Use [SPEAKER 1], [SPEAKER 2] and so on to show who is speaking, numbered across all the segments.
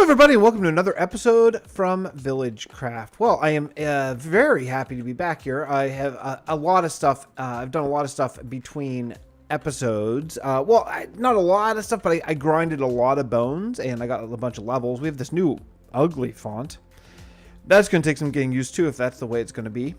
[SPEAKER 1] Everybody, and welcome to another episode from VillageCraft. Well, I am very happy to be back here. I have a lot of stuff. I've done a lot of stuff between episodes. Not a lot of stuff, but I grinded a lot of bones, and I got a bunch of levels. We have this new ugly font. That's going to take some getting used to, if that's the way it's going to be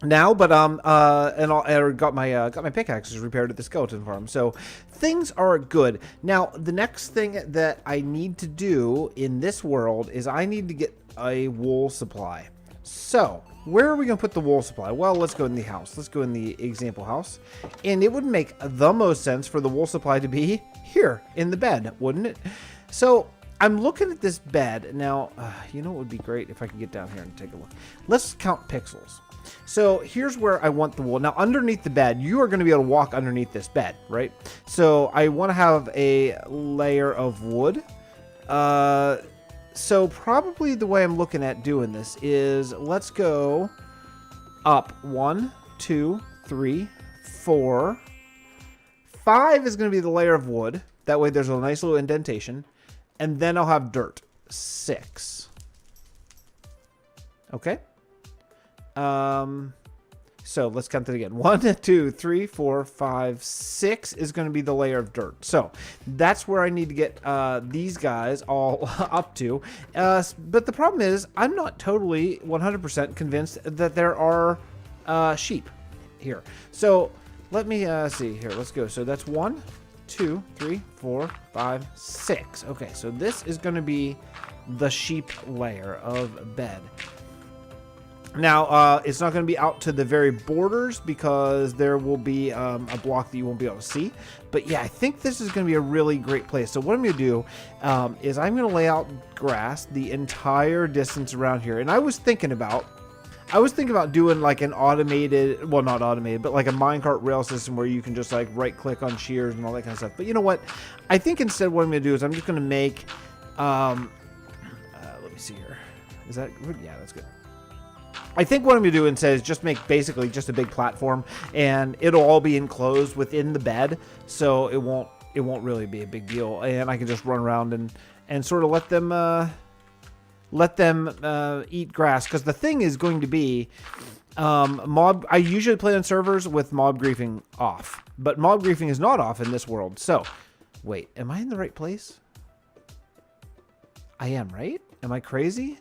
[SPEAKER 1] now. But I got my pickaxes repaired at the skeleton farm, so things are good. Now the next thing that I need to do in this world is I need to get a wool supply. So where are we gonna put the wool supply? Well, let's go in the house. Let's go in the example house, and it would make the most sense for the wool supply to be here in the bed, wouldn't it? So I'm looking at this bed now. You know, it would be great if I could get down here and take a look. Let's count pixels. So here's where I want the wool. Now underneath the bed, you are going to be able to walk underneath this bed, right? So I want to have a layer of wood. So probably the way I'm looking at doing this is, let's go up 1, 2, 3, 4, 5 is going to be the layer of wood. That way there's a nice little indentation. And then I'll have dirt. 6. Okay. So let's count that again. 1, 2, 3, 4, 5, 6 is going to be the layer of dirt. So that's where I need to get these guys all up to. But the problem is, I'm not totally 100% convinced that there are sheep here. So let me see here. Let's go. So that's 1, 2, 3, 4, 5, 6. Okay, so this is going to be the sheep layer of bed. Now, it's not going to be out to the very borders because there will be a block that you won't be able to see. But yeah, I think this is going to be a really great place. So what I'm going to do is I'm going to lay out grass the entire distance around here. And I was thinking about doing like an automated, well, not automated, but like a minecart rail system where you can just like right click on shears and all that kind of stuff. But you know what? I think instead what I'm going to do is I'm just going to make, let me see here. Is that good? Yeah, that's good. I think what I'm going to do instead is just make basically just a big platform, and it'll all be enclosed within the bed, so it won't really be a big deal, and I can just run around and sort of let them eat grass. Because the thing is going to be I usually play on servers with mob griefing off, but mob griefing is not off in this world. So wait, am I in the right place? I am, right? Am I crazy?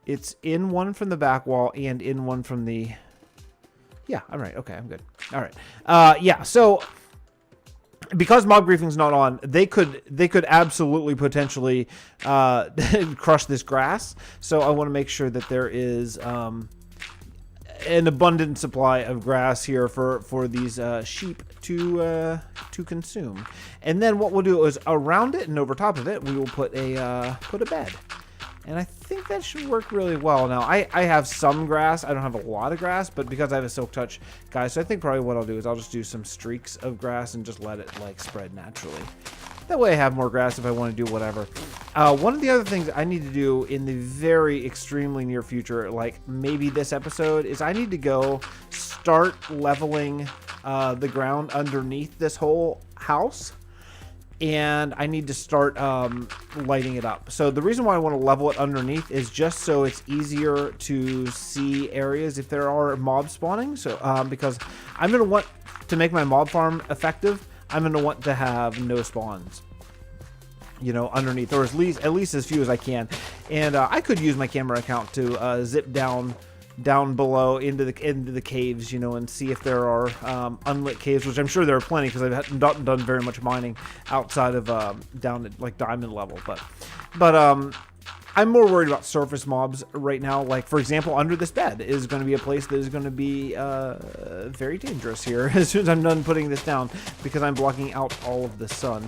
[SPEAKER 1] It's in one from the back wall and in one from the... Yeah, I'm right. Okay, I'm good. All right. Yeah, so because mob griefing's not on, they could absolutely potentially crush this grass. So I want to make sure that there is an abundant supply of grass here for these sheep to consume. And then what we'll do is around it and over top of it, we will put a bed. And I think that should work really well. Now, I have some grass. I don't have a lot of grass, but because I have a silk touch, guys, so I think probably what I'll do is I'll just do some streaks of grass and just let it, like, spread naturally. That way I have more grass if I want to do whatever. One of the other things I need to do in the very extremely near future, like maybe this episode, is I need to go start leveling the ground underneath this whole house. And I need to start lighting it up. So the reason why I want to level it underneath is just so it's easier to see areas if there are mobs spawning. So because I'm going to want to make my mob farm effective, I'm going to want to have no spawns, you know, underneath, or at least as few as I can. And I could use my camera account to zip down below into the caves, you know, and see if there are unlit caves, which I'm sure there are plenty because I've not done very much mining outside of down at like diamond level. But I'm more worried about surface mobs right now. Like, for example, under this bed is going to be a place that is going to be very dangerous here as soon as I'm done putting this down, because I'm blocking out all of the sun.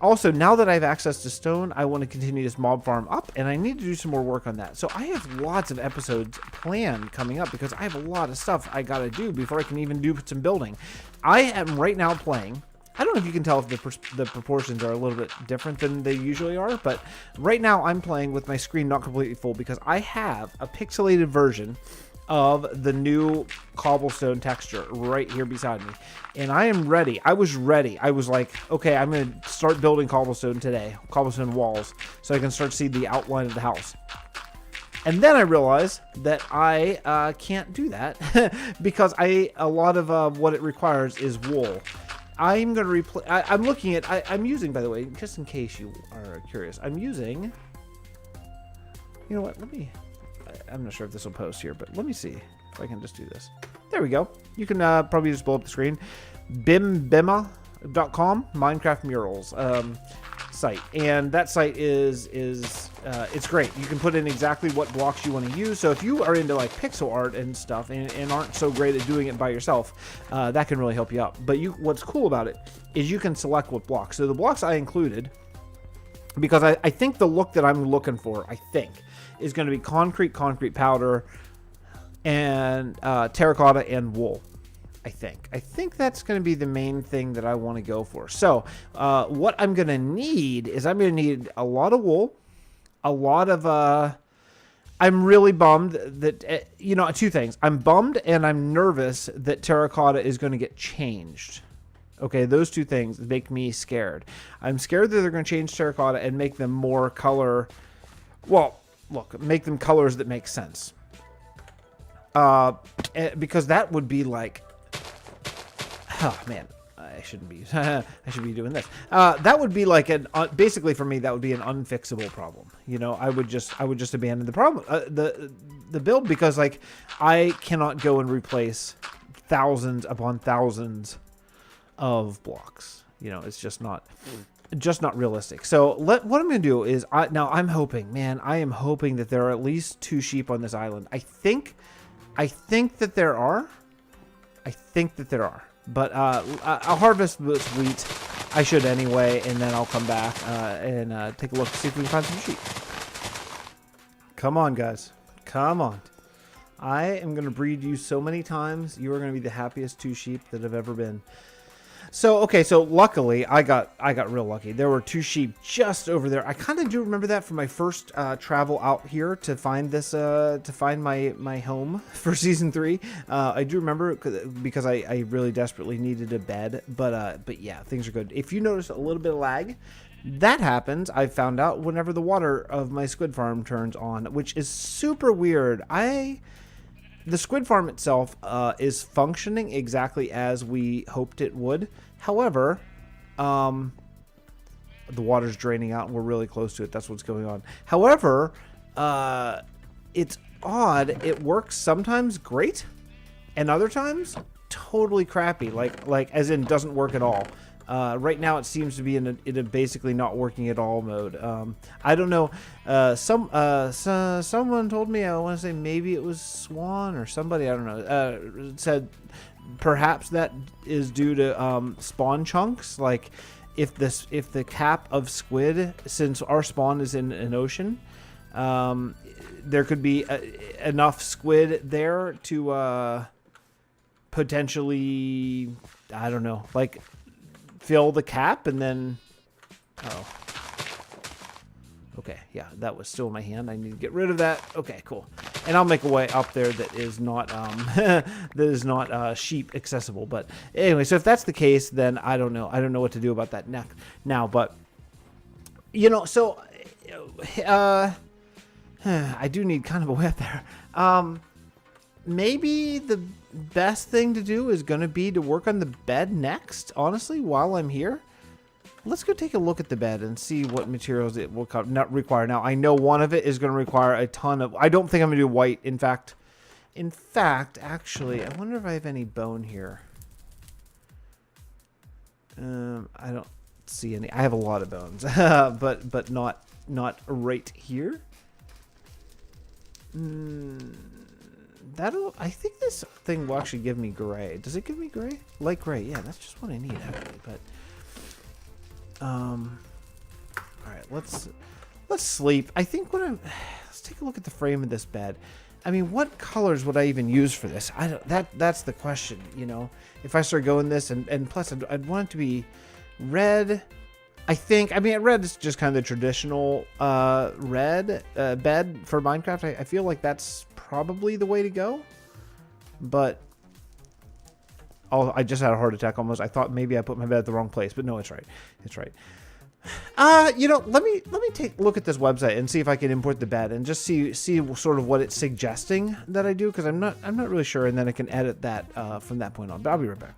[SPEAKER 1] Also, now that I have access to stone, I want to continue this mob farm up, and I need to do some more work on that. So I have lots of episodes planned coming up because I have a lot of stuff I got to do before I can even do some building. I am right now playing. I don't know if you can tell if the proportions are a little bit different than they usually are, but right now I'm playing with my screen not completely full because I have a pixelated version of the new cobblestone texture right here beside me. And I am ready. I was ready. I was like, okay, I'm going to start building cobblestone today, cobblestone walls, so I can start seeing the outline of the house. And then I realized that I can't do that because a lot of what it requires is wool. I'm going to replace, I'm looking at, I'm using, by the way, just in case you are curious, I'm using, you know what, I'm not sure if this will post here, but let me see if I can just do this. There we go. You can probably just blow up the screen. bimbema.com, Minecraft murals site. And that site is it's great. You can put in exactly what blocks you want to use. So if you are into like pixel art and stuff and aren't so great at doing it by yourself, that can really help you out. But what's cool about it is you can select what blocks. So the blocks I included, because I think the look that I'm looking for, is going to be concrete powder, and terracotta and wool. I think that's going to be the main thing that I want to go for. So what I'm going to need is I'm going to need a lot of wool, a lot of I'm really bummed that you know, two things. I'm bummed and I'm nervous that terracotta is going to get changed. Okay, those two things make me scared. I'm scared that they're going to change terracotta and make them more color, well, look, make them colors that make sense. Because that would be like, oh man, I shouldn't be. I should be doing this. That would be like basically for me, that would be an unfixable problem. You know, I would just abandon the problem, the build, because like I cannot go and replace thousands upon thousands of blocks. You know, it's just not realistic. So what I'm going to do is now I'm hoping, man, I am hoping that there are at least 2 sheep on this island. I think that there are. But I'll harvest this wheat. I should anyway, and then I'll come back and take a look to see if we can find some sheep. Come on, guys. Come on. I am going to breed you so many times. You are going to be the happiest 2 sheep that have ever been. So, okay, so luckily, I got real lucky. There were 2 sheep just over there. I kind of do remember that from my first travel out here to find this, to find my home for Season 3. I do remember because I really desperately needed a bed. But yeah, things are good. If you notice a little bit of lag, that happens, I found out, whenever the water of my squid farm turns on, which is super weird. The squid farm itself is functioning exactly as we hoped it would. However, the water's draining out and we're really close to it. That's what's going on. However, it's odd. It works sometimes great and other times totally crappy. Like as in doesn't work at all. Right now it seems to be in a basically not working at all mode. I don't know. Someone told me, I want to say maybe it was Swan or somebody, I don't know, said perhaps that is due to spawn chunks. Like if the cap of squid, since our spawn is in an ocean, there could be enough squid there to potentially, I don't know, like fill the cap and then, oh, okay, yeah, that was still in my hand. I need to get rid of that. Okay, cool. And I'll make a way up there that is not sheep accessible. But anyway, so if that's the case, then I don't know what to do about that now. But you know, so I do need kind of a way up there. Maybe the best thing to do is going to be to work on the bed next, honestly, while I'm here. Let's go take a look at the bed and see what materials it will not require. Now, I know one of it is going to require a ton of... I don't think I'm going to do white. In fact, actually, I wonder if I have any bone here. I don't see any. I have a lot of bones, but not right here. I think this thing will actually give me gray. Does it give me gray? Light gray. Yeah, that's just what I need actually. But all right, let's sleep. I think let's take a look at the frame of this bed. I mean, what colors would I even use for this? That's the question, you know. If I start going this and plus I'd want it to be red. I mean, red is just kind of the traditional red bed for Minecraft. I feel like that's probably the way to go. But oh, I just had a heart attack almost. I thought maybe I put my bed at the wrong place, but no, it's right. It's right. You know, let me take a look at this website and see if I can import the bed and just see sort of what it's suggesting that I do, because I'm not really sure, and then I can edit that from that point on. But I'll be right back.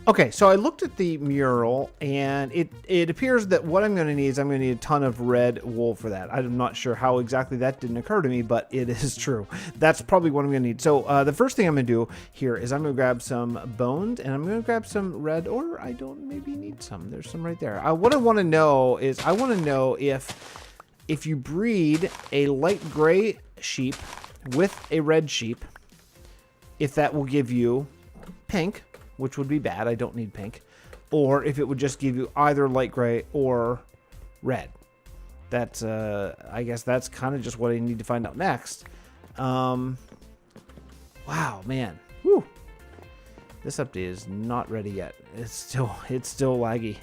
[SPEAKER 1] Okay, so I looked at the mural, and it appears that what I'm going to need is I'm going to need a ton of red wool for that. I'm not sure how exactly that didn't occur to me, but it is true. That's probably what I'm going to need. So the first thing I'm going to do here is I'm going to grab some bones, and I'm going to grab some red, or I don't maybe need some. There's some right there. What I want to know is I want to know if you breed a light gray sheep with a red sheep, if that will give you pink, which would be bad. I don't need pink. Or if it would just give you either light gray or red. That's, I guess that's kind of just what I need to find out next. Wow, man. Woo. This update is not ready yet. It's still laggy.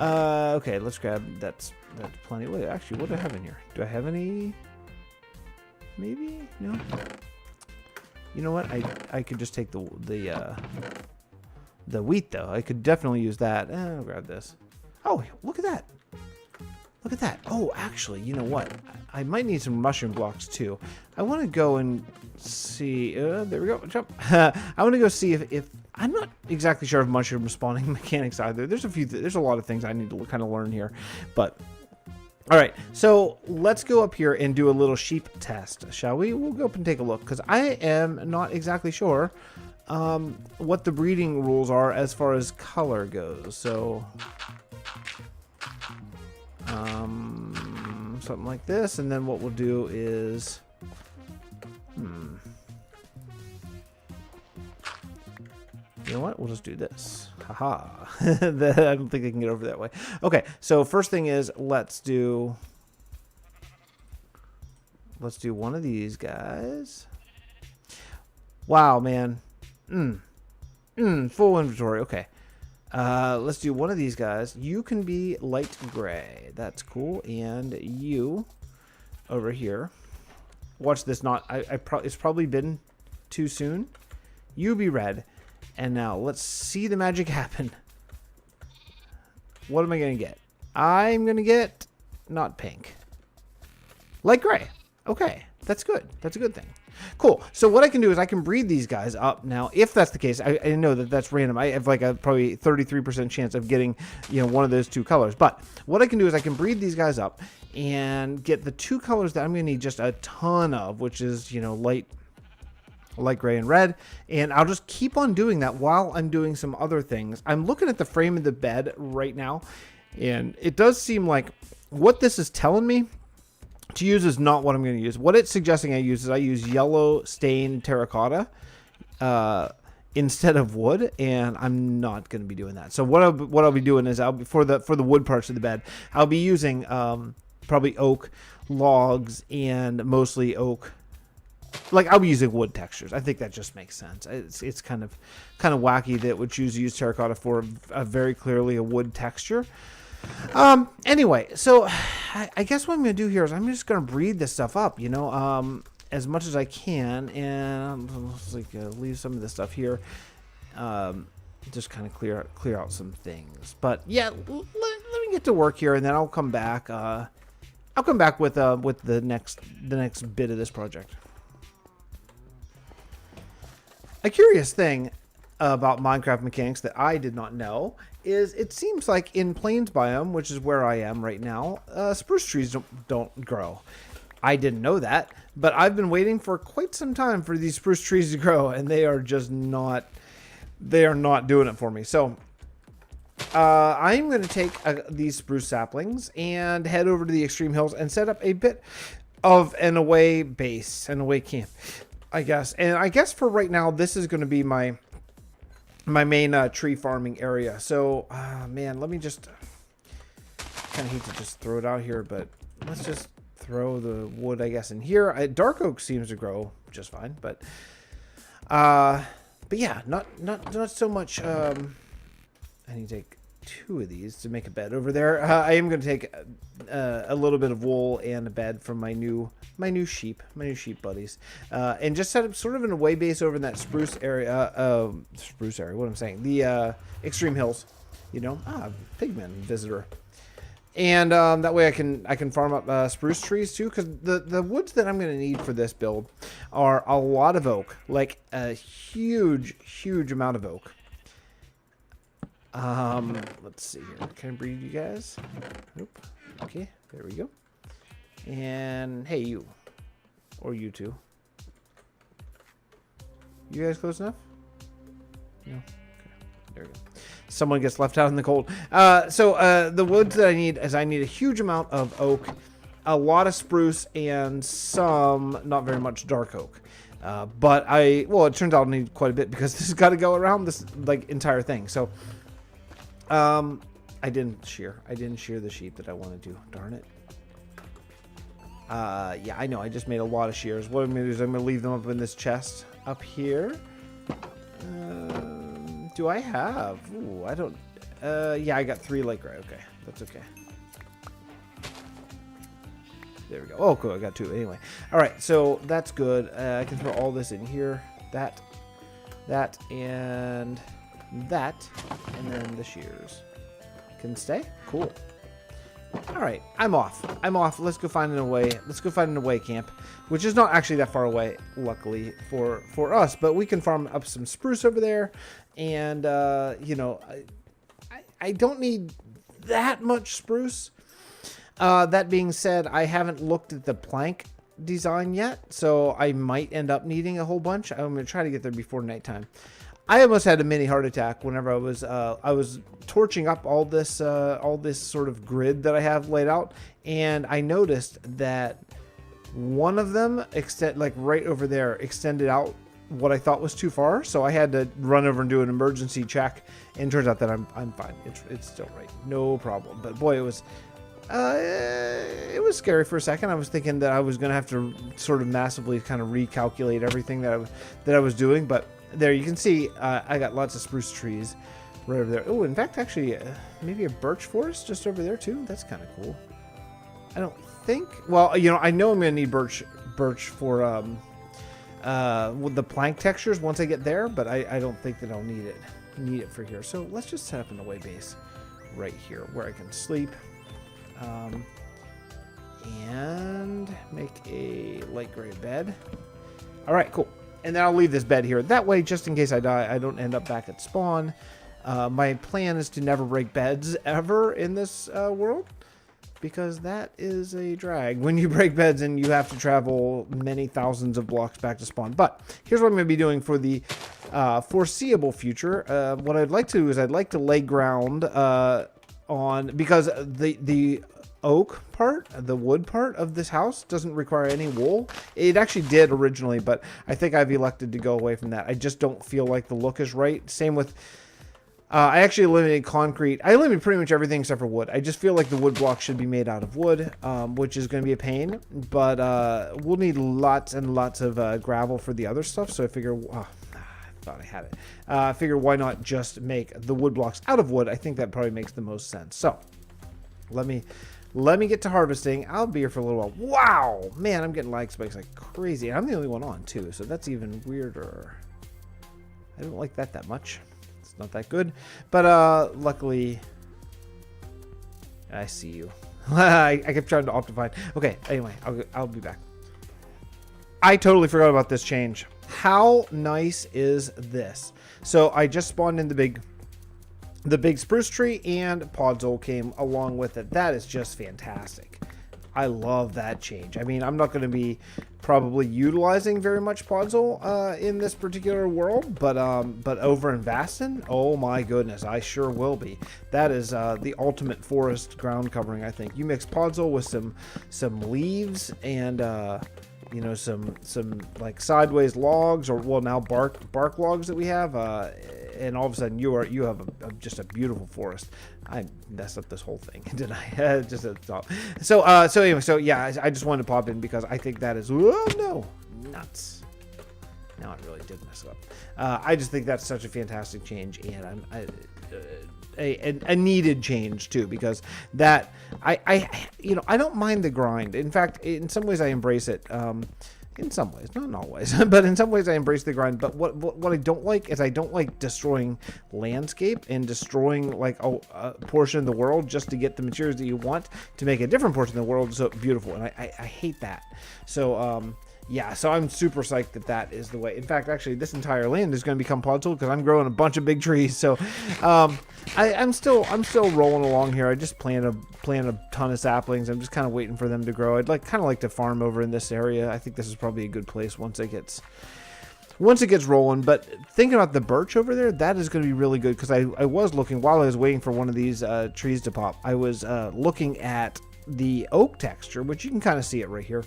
[SPEAKER 1] Okay, let's grab, that's plenty. Wait, actually, what do I have in here? Do I have any? Maybe? No? You know what? I could just take the wheat, though. I could definitely use that. I'll grab this. Oh, look at that. Look at that. Oh, actually, you know what? I might need some mushroom blocks, too. I want to go and see... there we go. Jump. I want to go see if... I'm not exactly sure of mushroom spawning mechanics either. There's a lot of things I need to kind of learn here. But... all right, so let's go up here and do a little sheep test, shall we? We'll go up and take a look, because I am not exactly sure what the breeding rules are as far as color goes. So something like this, and then what we'll do is you know what, we'll just do this. Haha. I don't think I can get over that way. Okay, so first thing is let's do one of these guys. Wow, man. Full inventory. Okay. Let's do one of these guys. You can be light gray. That's cool. And you over here. Watch this. It's probably been too soon. You be red. And now let's see the magic happen. What am I going to get? I'm going to get not pink. Light gray. Okay. That's good. That's a good thing. Cool. So what I can do is I can breed these guys up. Now, if that's the case, I know that that's random. I have like a probably 33% chance of getting, one of those two colors. But what I can do is I can breed these guys up and get the two colors that I'm going to need just a ton of, which is, light gray and red. And I'll just keep on doing that while I'm doing some other things. I'm looking at the frame of the bed right now, and it does seem like what this is telling me to use is not what I'm going to use. What it's suggesting I use yellow stained terracotta instead of wood, and I'm not going to be doing that. So what I'll be doing is I'll be for the wood parts of the bed, I'll be using probably oak logs and mostly oak. Like, I'll be using wood textures. I think that just makes sense. It's kind of wacky that would choose to use terracotta for a very clearly a wood texture. Anyway, so I guess what I'm going to do here is I'm just going to breed this stuff up, as much as I can, and let's leave some of this stuff here, just kind of clear out some things. But yeah, let me get to work here, and then I'll come back. I'll come back with the next bit of this project. A curious thing about Minecraft mechanics that I did not know is it seems like in Plains biome, which is where I am right now, spruce trees don't grow. I didn't know that, but I've been waiting for quite some time for these spruce trees to grow, and they are not doing it for me. So I'm going to take these spruce saplings and head over to the extreme hills and set up a bit of an away base, an away camp, I guess. And I guess for right now, this is going to be my main tree farming area. So, man, let me just kind of hate to just throw it out here, but let's just throw the wood, I guess, in here. Dark oak seems to grow just fine, but yeah, not so much. I need to take 2 of these to make a bed over there. I am going to take a little bit of wool and a bed from my new sheep buddies, and just set up sort of an away base over in that spruce area. What I'm saying, the extreme hills. You know, pigman visitor. And that way I can farm up spruce trees too, because the woods that I'm going to need for this build are a lot of oak, like a huge amount of oak. Let's see here. Can I breed you guys? Nope. Okay, there we go. And hey, you, or you two. You guys close enough? No. Okay. There we go. Someone gets left out in the cold. So the woods that I need is I need a huge amount of oak, a lot of spruce, and some not very much dark oak. But it turns out I need quite a bit because this has got to go around this like entire thing. So I didn't shear the sheep that I wanted to. Darn it. Yeah, I know. I just made a lot of shears. What I'm going to do is I'm going to leave them up in this chest up here. Do I have? Ooh, I don't. Yeah, I got 3 lake rye. Okay, that's okay. There we go. Oh, cool. I got 2 anyway. All right, so that's good. I can throw all this in here. That, and that, and then the shears can stay. Cool. All right, I'm off. Let's go find an away camp, which is not actually that far away, luckily for us. But we can farm up some spruce over there, and you know, I don't need that much spruce. That being said, I haven't looked at the plank design yet, so I might end up needing a whole bunch. I'm gonna try to get there before nighttime. I almost had a mini heart attack whenever I was torching up all this sort of grid that I have laid out, and I noticed that one of them right over there extended out what I thought was too far, so I had to run over and do an emergency check, and turns out that I'm fine. It's still right, no problem. But boy, it was scary for a second. I was thinking that I was gonna have to sort of massively kind of recalculate everything that I was doing, but there you can see I got lots of spruce trees right over there. Oh, in fact, actually, maybe a birch forest just over there too. That's kind of cool. I don't think. Well, you know, I know I'm gonna need birch for with the plank textures once I get there, but I don't think that I'll need it for here. So let's just set up an away base right here where I can sleep, and make a light gray bed. All right, cool. And then I'll leave this bed here. That way, just in case I die, I don't end up back at spawn. My plan is to never break beds ever in this world, because that is a drag when you break beds and you have to travel many thousands of blocks back to spawn. But here's what I'm going to be doing for the foreseeable future. What I'd like to do is I'd like to lay ground on, because the oak part, the wood part of this house doesn't require any wool. It actually did originally, but I think I've elected to go away from that. I just don't feel like the look is right. Same with I actually eliminated concrete. I eliminated pretty much everything except for wood. I just feel like the wood block should be made out of wood, which is going to be a pain, but we'll need lots and lots of gravel for the other stuff. So I figure, I thought I had it. I figure why not just make the wood blocks out of wood? I think that probably makes the most sense. So let me get to harvesting. I'll be here for a little while. Wow, man, I'm getting lag spikes like crazy. And I'm the only one on too, so that's even weirder. I don't like that much. It's not that good, but luckily I see you. I kept trying to optify. Okay, anyway, I'll be back. I totally forgot about this change. How nice is this? So I just spawned in the big spruce tree, and Podzol came along with it. That is just fantastic. I love that change. I mean, I'm not going to be probably utilizing very much Podzol in this particular world, but over in Vastin, oh my goodness, I sure will be. That is the ultimate forest ground covering, I think. You mix Podzol with some leaves and you know, some like sideways logs, or well, now bark logs that we have, and all of a sudden you have just a beautiful forest. I messed up this whole thing, didn't I? Just at the top. So anyway, so yeah, I just wanted to pop in because I think that is, oh no, nuts. Now I really did mess it up. I just think that's such a fantastic change, and a needed change too, because that I don't mind the grind. In fact, in some ways I embrace it. In some ways, not always, but in some ways I embrace the grind. But what I don't like is I don't like destroying landscape and destroying like a portion of the world just to get the materials that you want to make a different portion of the world so beautiful. And I hate that. So yeah, so I'm super psyched that that is the way. In fact, actually, this entire land is going to become podzol because I'm growing a bunch of big trees. So I'm still rolling along here. I just plant a ton of saplings. I'm just kind of waiting for them to grow. I'd kind of like to farm over in this area. I think this is probably a good place once it gets rolling. But thinking about the birch over there, that is going to be really good, because I was looking while I was waiting for one of these trees to pop. I was looking at the oak texture, which you can kind of see it right here.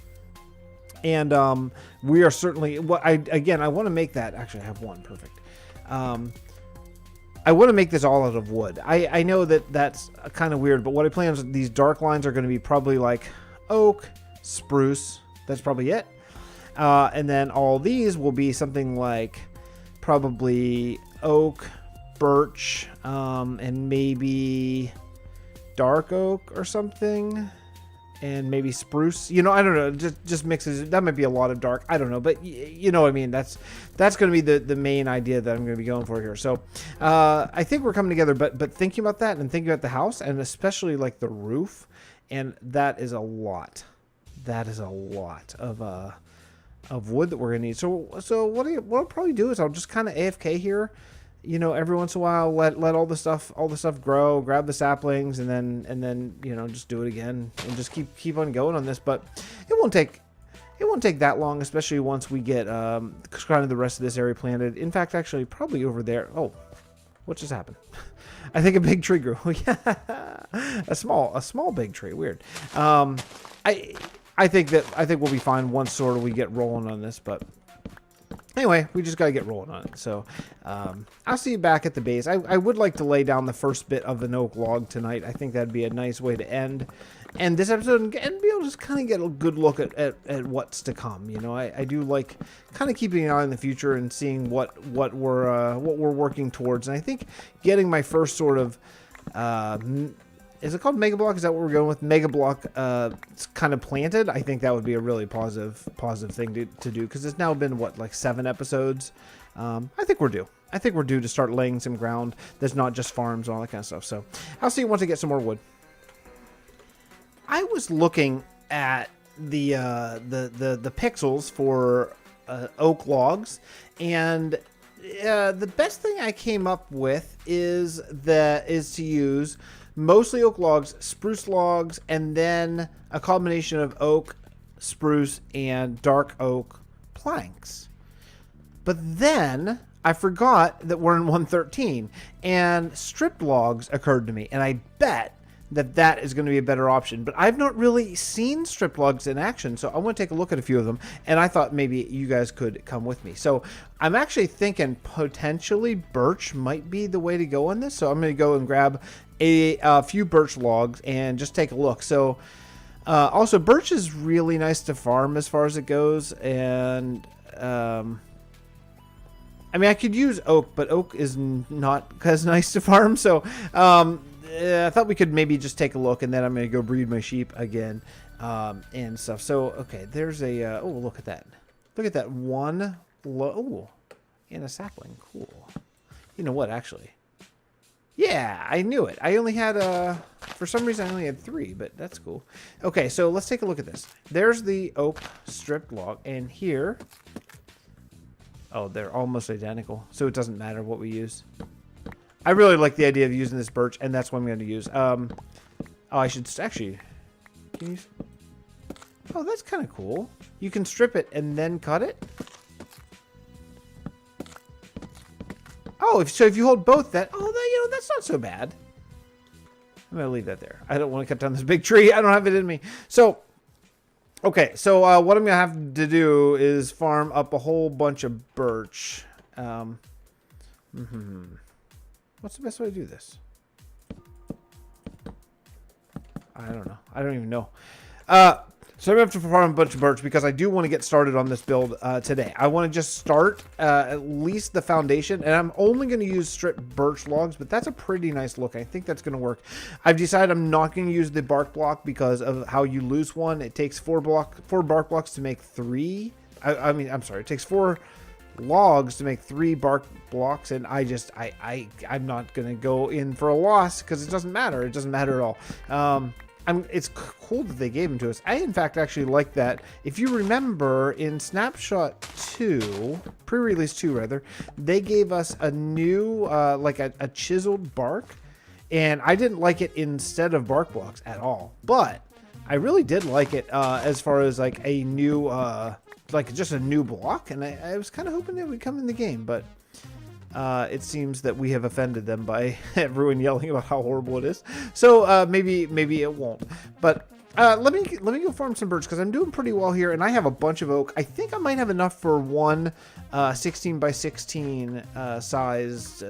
[SPEAKER 1] And we are certainly, I want to make that, actually I have one, perfect. I want to make this all out of wood. I know that that's kind of weird, but what I plan is these dark lines are going to be probably like oak, spruce, that's probably it. And then all these will be something like probably oak, birch, and maybe dark oak or something. And maybe spruce, I don't know, just mixes. That might be a lot of dark, I don't know, but you know what I mean. That's going to be the main idea that I'm going to be going for here. So I think we're coming together, but thinking about that and thinking about the house, and especially like the roof, and that is a lot. That is a lot of wood that we're going to need. So what I'll probably do is I'll just kind of AFK here. Every once in a while, let all the stuff grow, grab the saplings, and then just do it again and just keep on going on this. But it won't take that long, especially once we get kind of the rest of this area planted. In fact, actually, probably over there. Oh, what just happened? I think a big tree grew. Yeah, a small big tree. Weird. I think we'll be fine once sort of we get rolling on this, but. Anyway, we just got to get rolling on it. So I'll see you back at the base. I would like to lay down the first bit of an oak log tonight. I think that'd be a nice way to end this episode and be able to just kind of get a good look at what's to come. I do like kind of keeping an eye on the future and seeing what we're working towards. And I think getting my first sort of is it called MegaBlock? Is that what we're going with? MegaBlock kind of planted. I think that would be a really positive thing to do, because it's now been, like 7 episodes. I think we're due. I think we're due to start laying some ground that's not just farms and all that kind of stuff. So I'll see you once I get some more wood. I was looking at the pixels for oak logs, and the best thing I came up with is to use mostly oak logs, spruce logs, and then a combination of oak, spruce, and dark oak planks. But then I forgot that we're in 113, and stripped logs occurred to me, and I bet that is going to be a better option. But I've not really seen stripped logs in action, so I want to take a look at a few of them, and I thought maybe you guys could come with me. So I'm actually thinking potentially birch might be the way to go on this, so I'm going to go and grab a few birch logs and just take a look. So also, birch is really nice to farm as far as it goes, and I mean, I could use oak, but oak is not as nice to farm. So I thought we could maybe just take a look, and then I'm going to go breed my sheep again and stuff. So, okay, there's a... oh, look at that. Look at that one... oh, and a sapling. Cool. You know what, actually? Yeah, I knew it. I only had... for some reason, I only had 3, but that's cool. Okay, so let's take a look at this. There's the oak stripped log, and here... oh, they're almost identical, so it doesn't matter what we use. I really like the idea of using this birch, and that's what I'm going to use. Oh, I should actually... can you... oh, that's kind of cool. You can strip it and then cut it? Oh, so if you hold both that... oh, that's not so bad. I'm going to leave that there. I don't want to cut down this big tree. I don't have it in me. So... okay, so what I'm going to have to do is farm up a whole bunch of birch. What's the best way to do this? I don't know. I don't even know. So So I'm going to have to farm a bunch of birch because I do want to get started on this build today. I want to just start at least the foundation, and I'm only going to use stripped birch logs, but that's a pretty nice look. I think that's going to work. I've decided I'm not going to use the bark block because of how you lose one. It takes four bark blocks to make 3. I'm sorry. It takes 4 logs to make 3 bark blocks, and I'm not going to go in for a loss because it doesn't matter. It doesn't matter at all. It's cool that they gave them to us. I, in fact, actually like that. If you remember, in Snapshot 2, pre-release 2, rather, they gave us a new, like a chiseled bark, and I didn't like it instead of bark blocks at all. But I really did like it as far as, like, a new, like, just a new block, and I was kind of hoping it would come in the game, but it seems that we have offended them by everyone yelling about how horrible it is. So maybe it won't. But let me go farm some birch because I'm doing pretty well here, and I have a bunch of oak. I think I might have enough for one 16 by 16 sized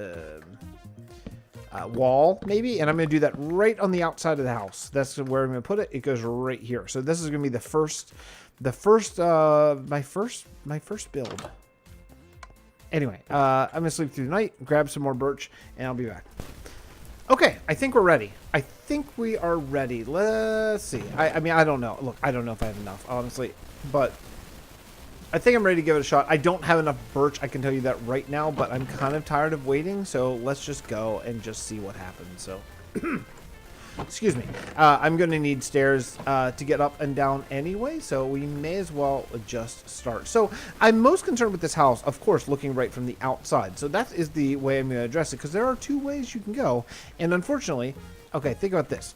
[SPEAKER 1] wall, maybe. And I'm going to do that right on the outside of the house. That's where I'm going to put it. It goes right here. So this is going to be my first build. Anyway, I'm going to sleep through the night, grab some more birch, and I'll be back. Okay, I think we're ready. I think we are ready. Let's see. I mean, I don't know. Look, I don't know if I have enough, honestly. But I think I'm ready to give it a shot. I don't have enough birch, I can tell you that right now, but I'm kind of tired of waiting, so let's just go and just see what happens. So... Excuse me. I'm going to need stairs to get up and down anyway, so we may as well just start. So I'm most concerned with this house, of course, looking right from the outside. So that is the way I'm going to address it, because there are 2 ways you can go. And unfortunately, okay, think about this.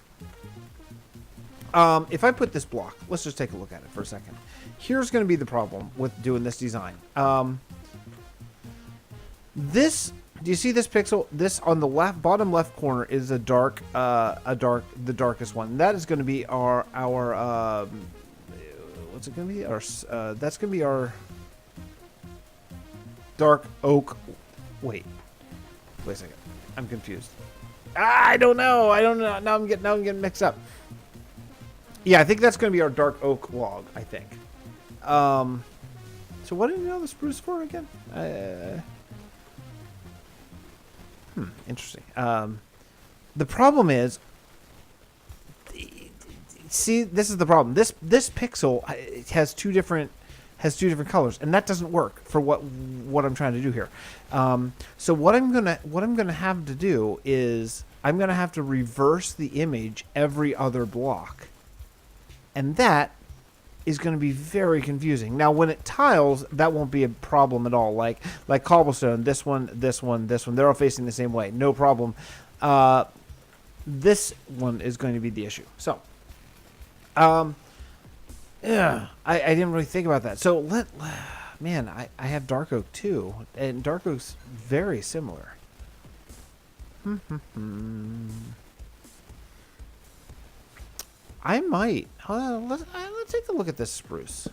[SPEAKER 1] If I put this block, let's just take a look at it for a second. Here's going to be the problem with doing this design. Do you see this pixel? This on the bottom left corner is the darkest one. That is going to be our what's it going to be? That's going to be our dark oak. Wait a second. I'm confused. I don't know. Now I'm getting mixed up. Yeah, I think that's going to be our dark oak log. I think. So what did you know the spruce for again? Interesting. The problem is, see, this is the problem. This pixel has two different colors, and that doesn't work for what I'm trying to do here. So what I'm gonna have to do is I'm gonna have to reverse the image every other block, and that is going to be very confusing. Now, when it tiles, that won't be a problem at all. Like cobblestone, this one, they're all facing the same way. No problem. This one is going to be the issue. So, yeah, I didn't really think about that. So, man, I have dark oak too, and dark oak's very similar. I might. Let's take a look at this spruce.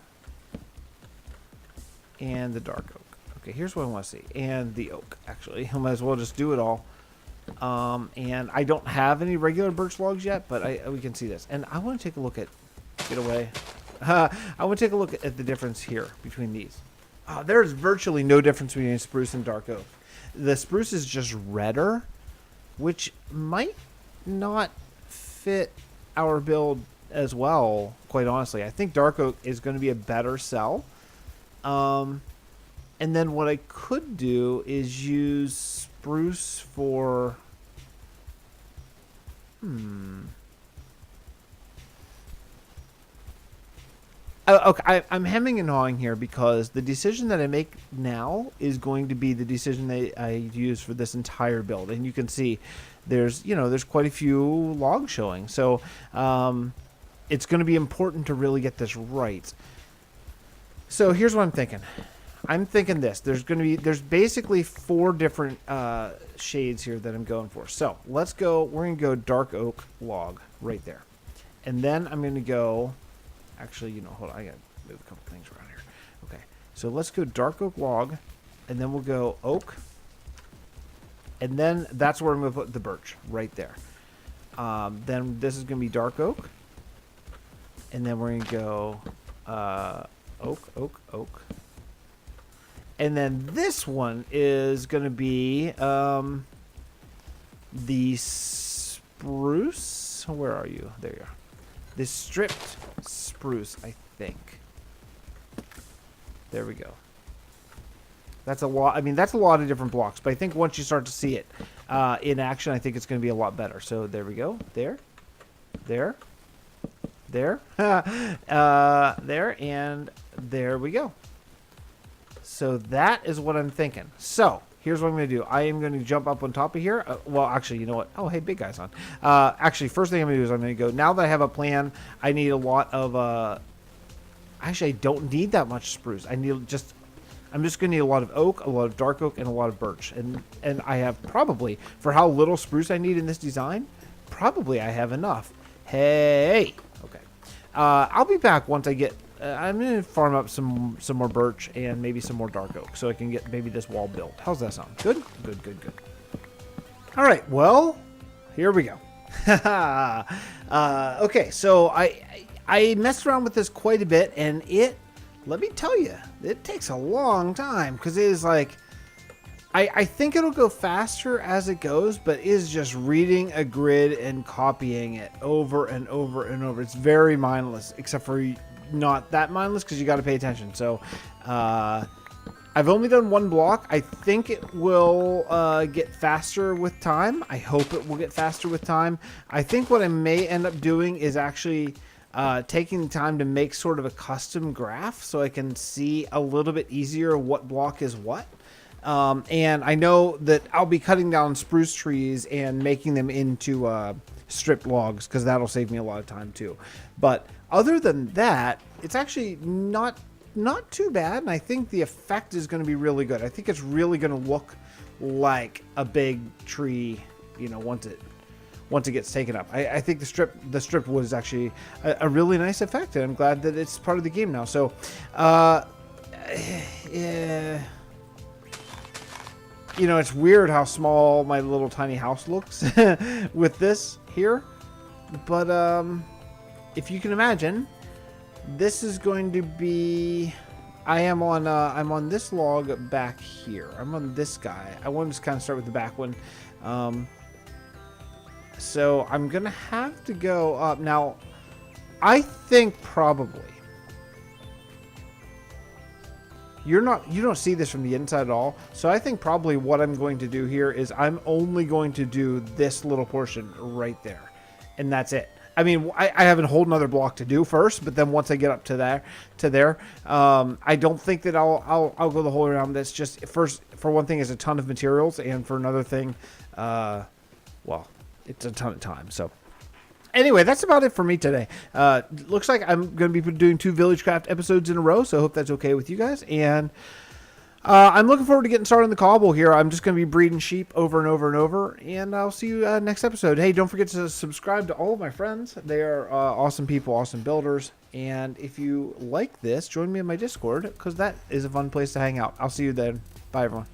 [SPEAKER 1] And the dark oak. Okay, here's what I want to see. And the oak, actually. I might as well just do it all. And I don't have any regular birch logs yet, but we can see this. And I want to take a look at... Get away. I want to take a look at the difference here between these. There's virtually no difference between spruce and dark oak. The spruce is just redder, which might not fit our build as well, quite honestly. I think dark oak is going to be a better sell. And then what I could do is use spruce for... Okay, I'm hemming and hawing here because the decision that I make now is going to be the decision that I use for this entire build. And you can see there's quite a few logs showing. So it's going to be important to really get this right. So here's what I'm thinking. I'm thinking this. There's basically 4 different shades here that I'm going for. So let's go. We're going to go dark oak log right there. And then I'm going to go... Actually, hold on. I got to move a couple things around here. Okay. So let's go dark oak log. And then we'll go oak. And then that's where I'm going to put the birch. Right there. Then this is going to be dark oak. And then we're going to go oak, oak, oak. And then this one is going to be the spruce. Where are you? There you are. The stripped spruce, I think. There we go. That's a lot. I mean, that's a lot of different blocks. But I think once you start to see it in action, I think it's going to be a lot better. So there we go. There. There. There. There. And there we go. So that is what I'm thinking. So here's what I'm going to do. I am going to jump up on top of here. Well, actually, you know what? Oh, hey, big guy's on. Actually, first thing I'm going to do is I'm going to go. Now that I have a plan, I need a lot of... actually, I don't need that much spruce. I'm just going to need a lot of oak, a lot of dark oak, and a lot of birch. And I have probably, for how little spruce I need in this design, probably I have enough. Hey! Okay. I'll be back once I get... I'm going to farm up some more birch and maybe some more dark oak so I can get maybe this wall built. How's that sound? Good? Good, good, good. All right, well, here we go. Okay, so I messed around with this quite a bit, and let me tell you, it takes a long time because it is like, I think it'll go faster as it goes, but it is just reading a grid and copying it over and over and over. It's very mindless, except for not that mindless because you got to pay attention. So I've only done one block. I think it will get faster with time. I hope it will get faster with time. I think what I may end up doing is actually taking the time to make sort of a custom graph so I can see a little bit easier what block is what. And I know that I'll be cutting down spruce trees and making them into stripped logs because that'll save me a lot of time too. But other than that, it's actually not too bad, and I think the effect is going to be really good. I think it's really going to look like a big tree, you know, once it gets taken up. I think the stripped wood is actually a really nice effect, and I'm glad that it's part of the game now. So, yeah. You know, it's weird how small my little tiny house looks with this here. But if you can imagine, this is going to be... I'm on this log back here. I'm on this guy. I want to just kind of start with the back one. So I'm going to have to go up. Now, I think probably... You don't see this from the inside at all. So I think probably what I'm going to do here is I'm only going to do this little portion right there. And that's it. I mean, I have a whole nother block to do first, but then once I get up to there, I don't think that I'll go the whole way around. That's just, first, for one thing, is a ton of materials, and for another thing, well, it's a ton of time. So anyway, that's about it for me today. Looks like I'm going to be doing 2 VillageCraft episodes in a row, so I hope that's okay with you guys. And I'm looking forward to getting started on the cobble here. I'm just going to be breeding sheep over and over and over, and I'll see you next episode. Hey, don't forget to subscribe to all of my friends. They are awesome people, awesome builders. And if you like this, join me in my Discord, because that is a fun place to hang out. I'll see you then. Bye, everyone.